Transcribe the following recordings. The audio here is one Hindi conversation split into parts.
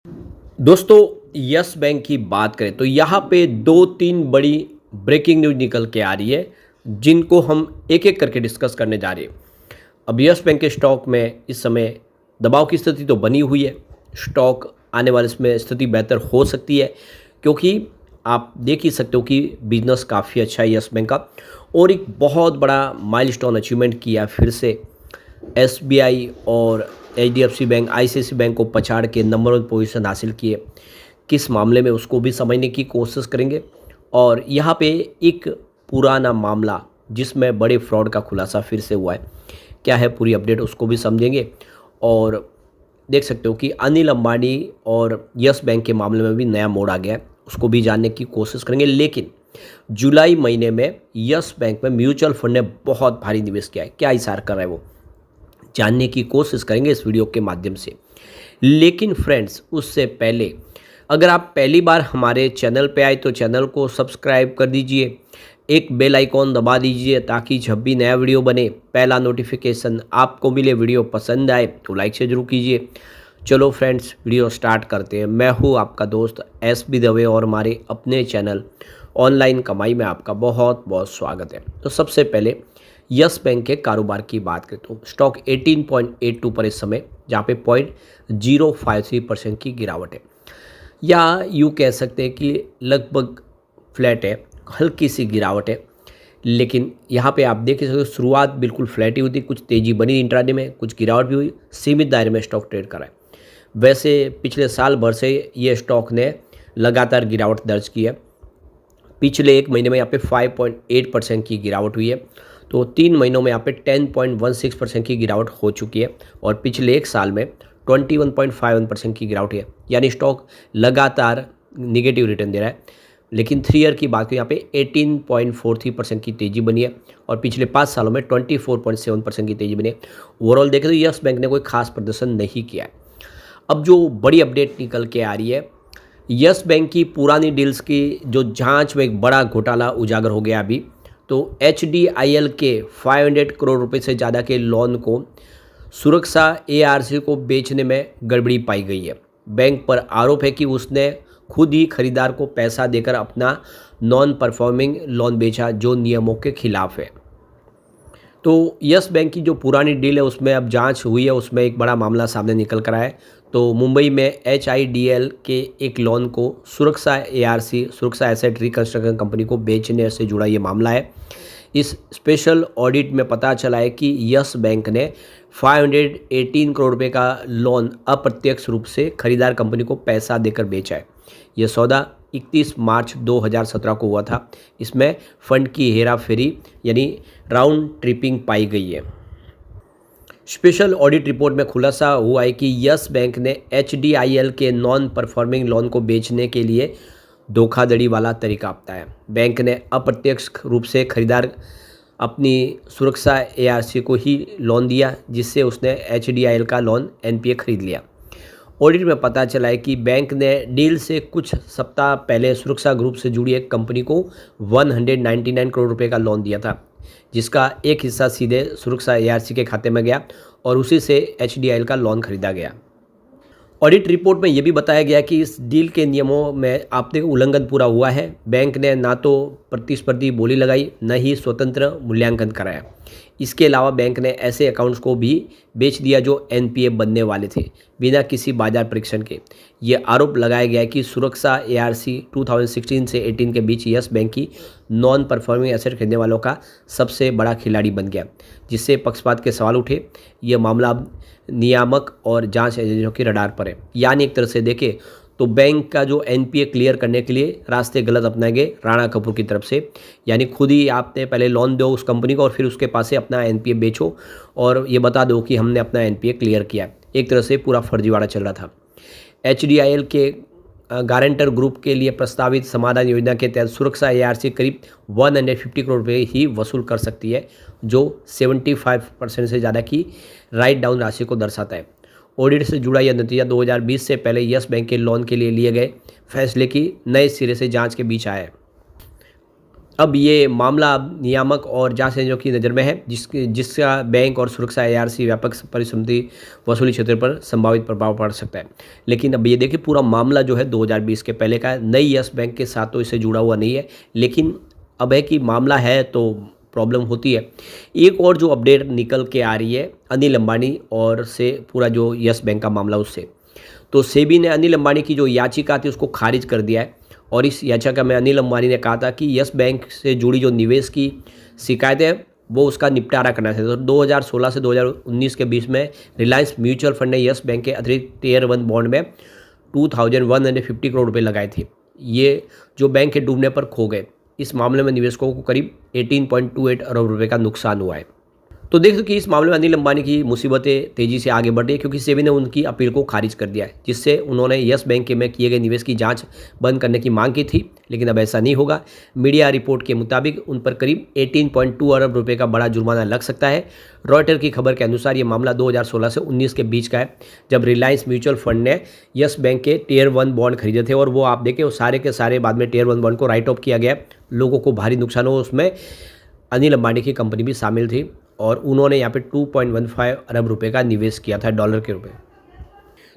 दोस्तों, यस बैंक की बात करें तो यहाँ पे 2-3 बड़ी ब्रेकिंग न्यूज़ निकल के आ रही है, जिनको हम एक-एक करके डिस्कस करने जा रहे हैं। अब यस बैंक के स्टॉक में इस समय दबाव की स्थिति तो बनी हुई है। स्टॉक आने वाले समय स्थिति बेहतर हो सकती है, क्योंकि आप देख ही सकते हो कि बिज़नेस काफ़ी अच्छा है यस बैंक का और एक बहुत बड़ा माइलस्टोन अचीवमेंट किया फिर से। एसबीआई और एचडीएफसी बैंक, आईसीआईसी बैंक को पछाड़ के नंबर 1 पोजीशन हासिल किए। किस मामले में उसको भी समझने की कोशिश करेंगे और यहाँ पे एक पुराना मामला जिसमें बड़े फ्रॉड का खुलासा फिर से हुआ है, क्या है पूरी अपडेट उसको भी समझेंगे। और देख सकते हो कि अनिल अंबानी और यस बैंक के मामले में भी नया मोड़ आ गया है, उसको भी जानने की कोशिश करेंगे। लेकिन जुलाई महीने में यस बैंक में म्यूचुअल फंड ने बहुत भारी निवेश किया है, क्या इशारा कर रहा है वो जानने की कोशिश करेंगे इस वीडियो के माध्यम से। लेकिन फ्रेंड्स, उससे पहले अगर आप पहली बार हमारे चैनल पे आए तो चैनल को सब्सक्राइब कर दीजिए, एक बेल आइकॉन दबा दीजिए ताकि जब भी नया वीडियो बने पहला नोटिफिकेशन आपको मिले। वीडियो पसंद आए तो लाइक से जरूर कीजिए। चलो फ्रेंड्स, वीडियो स्टार्ट करते हैं। मैं हूँ आपका दोस्त एस बी दवे और हमारे अपने चैनल ऑनलाइन कमाई में आपका बहुत बहुत स्वागत है। तो सबसे पहले यस बैंक के कारोबार की बात करें तो स्टॉक 18.82 पर इस समय, जहाँ पे 0.053% की गिरावट है, या यूँ कह सकते हैं कि लगभग फ्लैट है, हल्की सी गिरावट है। लेकिन यहाँ पे आप देख सकते हो शुरुआत बिल्कुल फ्लैट ही हुई थी, कुछ तेज़ी बनी इंट्राडे में, कुछ गिरावट भी हुई, सीमित दायरे में स्टॉक ट्रेड करा है। वैसे पिछले साल भर से ये स्टॉक ने लगातार गिरावट दर्ज की है। पिछले एक महीने में यहाँ पे 5.8% की गिरावट हुई है, तो 3 महीनों में यहाँ पे 10.16% की गिरावट हो चुकी है और पिछले एक साल में 21.51% की गिरावट है, यानी स्टॉक लगातार निगेटिव रिटर्न दे रहा है। लेकिन 3 ईयर की बात करें यहाँ पे 18.43% की तेज़ी बनी है और पिछले 5 सालों में 24.7% की तेज़ी बनी है। ओवरऑल देखें तो यस बैंक ने कोई खास प्रदर्शन नहीं किया है। अब जो बड़ी अपडेट निकल के आ रही है, यस बैंक की पुरानी डील्स की जो जांच में एक बड़ा घोटाला उजागर हो गया अभी। तो एचडीआईएल के 500 करोड़ रुपए से ज़्यादा के लोन को सुरक्षा एआरसी को बेचने में गड़बड़ी पाई गई है। बैंक पर आरोप है कि उसने खुद ही खरीदार को पैसा देकर अपना नॉन परफॉर्मिंग लोन बेचा, जो नियमों के खिलाफ है। तो यस बैंक की जो पुरानी डील है उसमें अब जांच हुई है, उसमें एक बड़ा मामला सामने निकल कर आया है। तो मुंबई में एचआईडीएल के एक लोन को सुरक्षा एआरसी, सुरक्षा एसेट रिकंस्ट्रक्शन कंपनी को बेचने से जुड़ा ये मामला है। इस स्पेशल ऑडिट में पता चला है कि यस बैंक ने 518 करोड़ रुपए का लोन अप्रत्यक्ष रूप से खरीदार कंपनी को पैसा देकर बेचा है। यह सौदा 31 मार्च 2017 को हुआ था। इसमें फंड की हेरा फेरी यानी राउंड ट्रिपिंग पाई गई है। स्पेशल ऑडिट रिपोर्ट में खुलासा हुआ है कि यस बैंक ने एचडीआईएल के नॉन परफॉर्मिंग लोन को बेचने के लिए धोखाधड़ी वाला तरीका अपनाया। बैंक ने अप्रत्यक्ष रूप से खरीदार अपनी सुरक्षा एआरसी को ही लोन दिया, जिससे उसने एचडीआईएल का लोन एनपीए खरीद लिया। ऑडिट में पता चला है कि बैंक ने डील से कुछ सप्ताह पहले सुरक्षा ग्रुप से जुड़ी एक कंपनी को 199 करोड़ रुपए का लोन दिया था, जिसका एक हिस्सा सीधे सुरक्षा एआरसी के खाते में गया और उसी से एचडीआईएल का लोन खरीदा गया। ऑडिट रिपोर्ट में यह भी बताया गया कि इस डील के नियमों में आपत्तिक उल्लंघन पूरा हुआ है। बैंक ने ना तो प्रतिस्पर्धी बोली लगाई, न ही स्वतंत्र मूल्यांकन कराया। इसके अलावा बैंक ने ऐसे अकाउंट्स को भी बेच दिया जो एनपीए बनने वाले थे, बिना किसी बाजार परीक्षण के। ये आरोप लगाया गया है कि सुरक्षा एआरसी 2016 से 18 के बीच यस बैंक की नॉन परफॉर्मिंग एसेट खरीदने वालों का सबसे बड़ा खिलाड़ी बन गया, जिससे पक्षपात के सवाल उठे। यह मामला अब नियामक और जांच एजेंसियों के रडार पर है। यानी एक तरह से देखें तो बैंक का जो एनपीए क्लियर करने के लिए रास्ते गलत अपनाए गए राणा कपूर की तरफ से। यानी खुद ही आपने पहले लोन दो उस कंपनी को और फिर उसके पास से अपना एनपीए बेचो और ये बता दो कि हमने अपना एनपीए क्लियर किया। एक तरह से पूरा फर्जीवाड़ा चल रहा था। एचडीआईएल के गारंटर ग्रुप के लिए प्रस्तावित समाधान योजना के तहत सुरक्षा एआरसी करीब 150 करोड़ रुपये ही वसूल कर सकती है, जो 75% से ज़्यादा की राइट डाउन राशि को दर्शाता है। ऑडिट से जुड़ा यह नतीजा 2020 से पहले यस बैंक के लोन के लिए गए फैसले की नए सिरे से जांच के बीच आया है। अब ये मामला अब नियामक और जांच एजेंसियों की नज़र में है, जिसका बैंक और सुरक्षा एआरसी व्यापक परिसंपत्ति वसूली क्षेत्र पर संभावित प्रभाव पड़ सकता है। लेकिन अब ये देखिए, पूरा मामला जो है 2020 के पहले का है, नई यस बैंक के साथ तो इससे जुड़ा हुआ नहीं है, लेकिन अब है कि मामला है तो प्रॉब्लम होती है। एक और जो अपडेट निकल के आ रही है अनिल अंबानी और से पूरा जो यस बैंक का मामला उससे, तो सेबी ने अनिल अंबानी की जो याचिका थी उसको खारिज कर दिया है। और इस याचिका में अनिल अंबानी ने कहा था कि यस बैंक से जुड़ी जो निवेश की शिकायतें वो उसका निपटारा करना चाहिए। तो 2016 से 2019 के बीच में रिलायंस म्यूचुअल फंड ने यस बैंक के अतिरिक्त टियर 1 बॉन्ड में 2150 करोड़ रुपए लगाए थे। ये जो बैंक के डूबने पर खो गए। इस मामले में निवेशकों को करीब 18.28 अरब रुपए का नुकसान हुआ है। तो देख सकते कि इस मामले में अनिल अंबानी की मुसीबतें तेजी से आगे बढ़ रही है, क्योंकि सेबी ने उनकी अपील को खारिज कर दिया है, जिससे उन्होंने यस बैंक के में किए गए निवेश की जांच बंद करने की मांग की थी, लेकिन अब ऐसा नहीं होगा। मीडिया रिपोर्ट के मुताबिक उन पर करीब 18.2 अरब रुपए का बड़ा जुर्माना लग सकता है। रॉयटर की खबर के अनुसार ये मामला 2016 से 19 के बीच का है, जब रिलायंस म्यूचुअल फंड ने यस बैंक के टियर 1 बॉन्ड खरीदे थे, और वो आप देखें वो सारे के सारे बाद में टियर 1 बॉन्ड को राइट ऑफ किया गया, लोगों को भारी नुकसान हो। उसमें अनिल अंबानी की कंपनी भी शामिल थी, और उन्होंने यहाँ पे 2.15 अरब रुपए का निवेश किया था डॉलर के रुपए।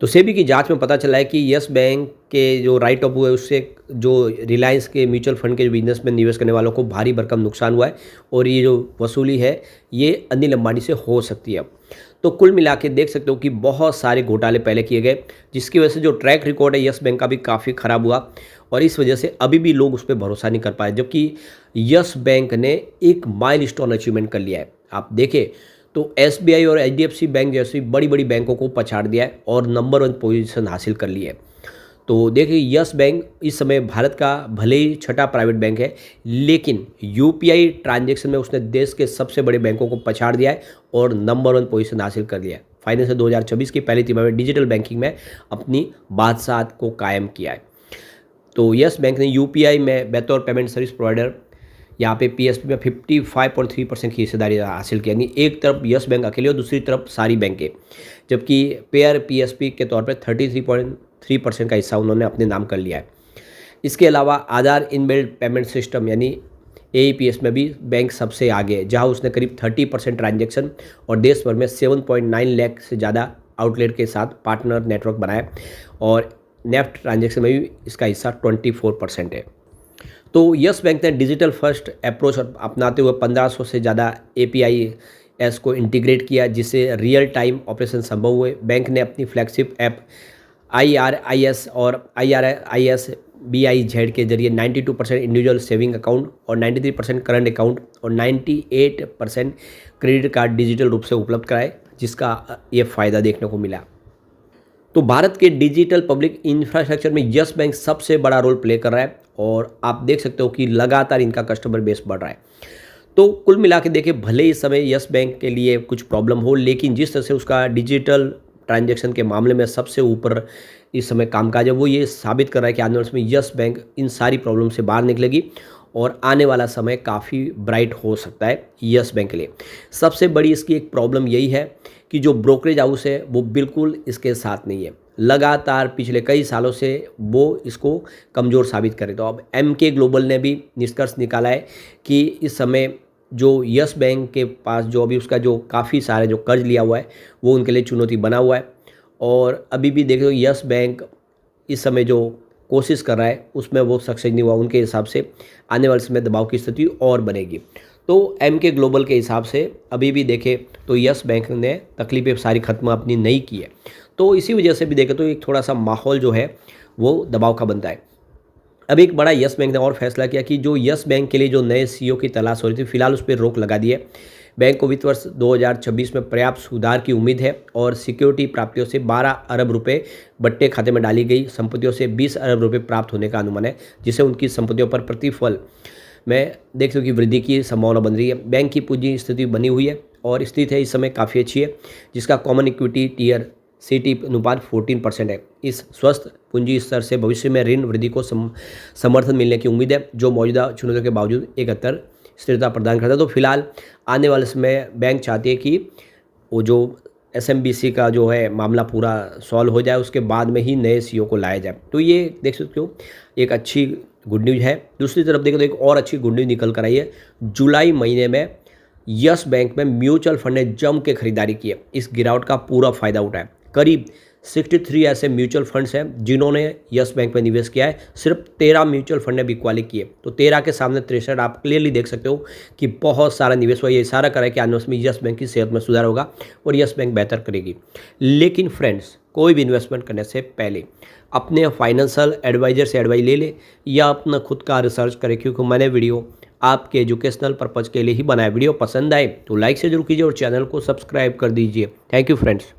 तो सेबी की जांच में पता चला है कि यस बैंक के जो राइट ऑफ हुए उससे जो रिलायंस के म्यूचुअल फंड के बिजनेस में निवेश करने वालों को भारी भरकम नुकसान हुआ है, और ये जो वसूली है ये अनिल अंबानी से हो सकती है। तो कुल मिला के देख सकते हो कि बहुत सारे घोटाले पहले किए गए, जिसकी वजह से जो ट्रैक रिकॉर्ड है यस बैंक का भी काफ़ी ख़राब हुआ, और इस वजह से अभी भी लोग उस पर भरोसा नहीं कर पाए। जबकि यस बैंक ने एक माइलस्टोन अचीवमेंट कर लिया है। आप देखें तो एसबीआई और एचडीएफसी बैंक जैसी बड़ी बड़ी बैंकों को पछाड़ दिया है और नंबर 1 पोजीशन हासिल कर ली है। तो देखिए यस बैंक इस समय भारत का भले ही छठा प्राइवेट बैंक है, लेकिन यूपीआई ट्रांजैक्शन में उसने देश के सबसे बड़े बैंकों को पछाड़ दिया है और नंबर 1 पोजीशन हासिल कर लिया है। फाइनेंस 2024 की पहली तिमाही में डिजिटल बैंकिंग में अपनी बादशाहत को कायम किया है। तो यस बैंक ने यूपीआई में बतौर पेमेंट सर्विस प्रोवाइडर यहाँ पे पीएसपी में 55.3% की हिस्सेदारी हासिल की, यानी एक तरफ यस बैंक अकेले और दूसरी तरफ सारी बैंकें, जबकि पेयर पीएसपी के तौर पे 33.3% का हिस्सा उन्होंने अपने नाम कर लिया है। इसके अलावा आधार इनबिल्ट पेमेंट सिस्टम यानी एईपीएस में भी बैंक सबसे आगे है, जहाँ उसने करीब 30% ट्रांजेक्शन और देश भर में 7.9 लाख से ज़्यादा आउटलेट के साथ पार्टनर नेटवर्क बनाया, और नेफ्ट ट्रांजेक्शन में भी इसका हिस्सा 24% है। तो यस बैंक ने डिजिटल फर्स्ट अप्रोच अपनाते हुए 1500 से ज़्यादा एपीआईएस को इंटीग्रेट किया, जिससे रियल टाइम ऑपरेशन संभव हुए। बैंक ने अपनी फ्लैगशिप ऐप IRIS और IRIS BIZ के जरिए 92% इंडिविजुअल सेविंग अकाउंट और 93% करंट अकाउंट और 98% क्रेडिट कार्ड डिजिटल रूप से उपलब्ध कराए, जिसका ये फ़ायदा देखने को मिला। तो भारत के डिजिटल पब्लिक इंफ्रास्ट्रक्चर में यस बैंक सबसे बड़ा रोल प्ले कर रहा है, और आप देख सकते हो कि लगातार इनका कस्टमर बेस बढ़ रहा है। तो कुल मिला के देखें, भले इस समय यस बैंक के लिए कुछ प्रॉब्लम हो, लेकिन जिस तरह से उसका डिजिटल ट्रांजैक्शन के मामले में सबसे ऊपर इस समय कामकाज है, वो ये साबित कर रहा है कि आने वाले समय यस बैंक इन सारी प्रॉब्लम से बाहर निकलेगी और आने वाला समय काफ़ी ब्राइट हो सकता है यस बैंक के लिए। सबसे बड़ी इसकी एक प्रॉब्लम यही है कि जो ब्रोकरेज हाउस है वो बिल्कुल इसके साथ नहीं है, लगातार पिछले कई सालों से वो इसको कमज़ोर साबित करे। तो अब एमके ग्लोबल ने भी निष्कर्ष निकाला है कि इस समय जो यस बैंक के पास जो अभी उसका जो काफ़ी सारे जो कर्ज लिया हुआ है वो उनके लिए चुनौती बना हुआ है, और अभी भी देखो यस बैंक इस समय जो कोशिश कर रहा है उसमें वो सक्सेस नहीं हुआ। उनके हिसाब से आने वाले समय दबाव की स्थिति और बनेगी। तो एमके ग्लोबल के हिसाब से अभी भी देखें तो यस बैंक ने तकलीफें सारी खत्म अपनी नहीं की है। तो इसी वजह से भी देखें तो एक थोड़ा सा माहौल जो है वो दबाव का बनता है। अब एक बड़ा यस बैंक ने और फैसला किया कि जो यस बैंक के लिए जो नए सीईओ की तलाश हो रही थी, फिलहाल उस पर रोक लगा दी है। बैंक को वित्त वर्ष 2026 में पर्याप्त सुधार की उम्मीद है, और सिक्योरिटी प्राप्तियों से 12 अरब रुपए बट्टे खाते में डाली गई संपत्तियों से 20 अरब रुपए प्राप्त होने का अनुमान है, जिससे उनकी संपत्तियों पर प्रतिफल में देख सकते कि वृद्धि की संभावना बन रही है। बैंक की पूंजी स्थिति बनी हुई है और स्थिति है इस समय काफ़ी अच्छी है, जिसका कॉमन इक्विटी टीयर सीटी अनुपात 14% है। इस स्वस्थ पूंजी स्तर से भविष्य में ऋण वृद्धि को समर्थन मिलने की उम्मीद है, जो मौजूदा चुनौतियों के बावजूद एक स्थिरता प्रदान करता है। तो फिलहाल आने वाले समय बैंक चाहती है कि वो जो एसएमबीसी का जो है मामला पूरा सॉल्व हो जाए, उसके बाद में ही नए सीईओ को लाया जाए। तो ये देख सकते हो एक अच्छी गुड न्यूज़ है। दूसरी तरफ देखें तो एक और अच्छी गुड न्यूज़ निकल कर आई है। जुलाई महीने में यस बैंक में म्यूचुअल फंड ने जम के खरीदारी की है, इस गिरावट का पूरा फायदा उठाया। करीब 63 ऐसे म्यूचुअल फंड्स हैं जिन्होंने यस बैंक में निवेश किया है। सिर्फ 13 म्यूचुअल फंड ने बिकवाली की है, तो 13 के सामने 63 आप क्लियरली देख सकते हो कि बहुत सारा निवेश हुआ। ये इशारा करा है कि आने में यस बैंक की सेहत में सुधार होगा और यस बैंक बेहतर करेगी। लेकिन फ्रेंड्स, कोई भी इन्वेस्टमेंट करने से पहले अपने फाइनेंशियल एडवाइजर से एडवाइस ले ले या अपना खुद का रिसर्च करें, क्योंकि मैंने वीडियो आपके एजुकेशनल पर्पज़ के लिए ही बनाया। वीडियो पसंद आए तो लाइक से जरूर कीजिए और चैनल को सब्सक्राइब कर दीजिए। Thank you friends.